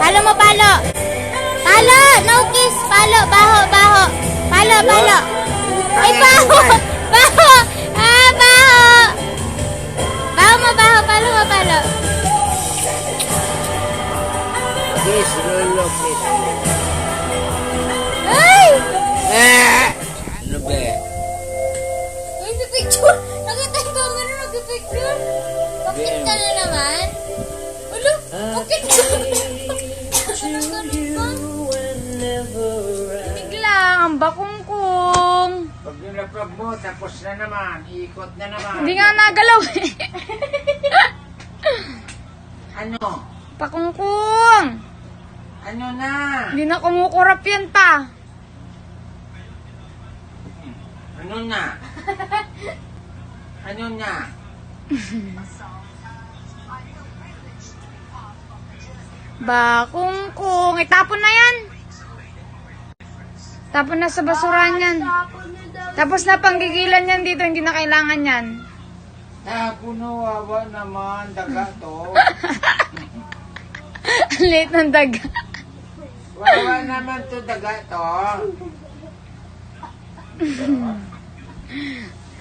Palo mo, palo. Palo! No kiss! Palo! Baho! Baho! Palo! Palo! Ay, baho! Baho! Ah, baho! Baho mo, baho! Palo mo, palo! Kiss, lolo, kiss. Ay! Ano ba? Uy, picture! Nakita ko gano'n nag-picture. Bakit ka na naman? Ulo! Bakit ka? Biglang, ang bakungkong. Pag nilapag mo, tapos na naman. Iikot na naman. Hindi nga nagalaw eh. Ano? Pakungkong. Ano na? Hindi na kumukurap yan pa. Ano na? Ano na? Bakungkong. Itapon na yan. Tapon na sa basurahan yan. Tapos na panggigilan yan dito. Hindi na kailangan yan. Puno, wawa naman. Daga to. Ang liit ng daga. Wawa naman to, daga to.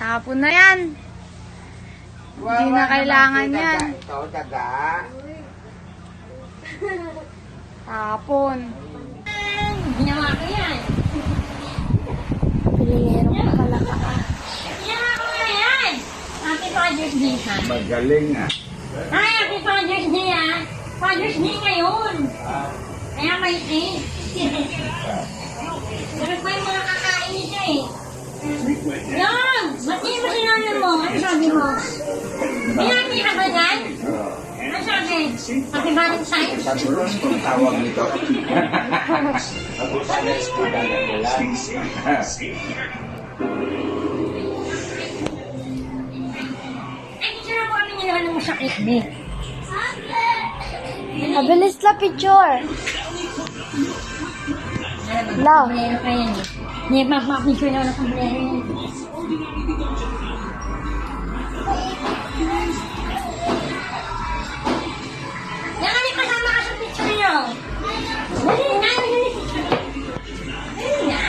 Tapon na yan. Wawa Hindi na kailangan naman to, yan. daga ito, daga. Tapon. Ginawa ko yan. Pilihero ka pala ka. Ginawa ko nga yan. Happy Father's Day ha. Magaling ah. Ay, Happy Father's Day ha. Father's Day ngayon. Kaya may treat. Ganun pa yung mga kakain nito eh. Yan! Ba't di mo sinanay mo? Ano sabi mo? Binati ka ba dyan? Ano sabi? Happy Valentine's Day? Sabi ko, kung tawag nito. Ay, gusto na po kami nilawan ng masakit, be. Mabilis la picture. Love. Pamilero ka yan eh. Hindi, mapapicture na ako ng pamilero yan. Yan kami kasama ka sa picture nyo. Dali na, dali. Dali na.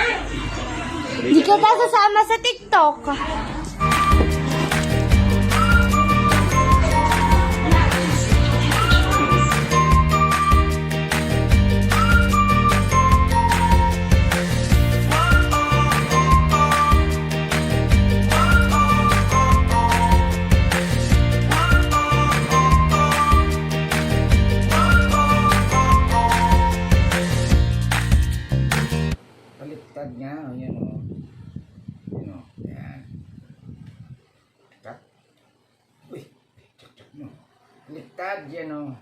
Di ka ta sasama sa TikTok. Baliktad nga, o yan o. Yan o, yan. Cut. Uy, tsak-tsak mo. Baliktad, yan o.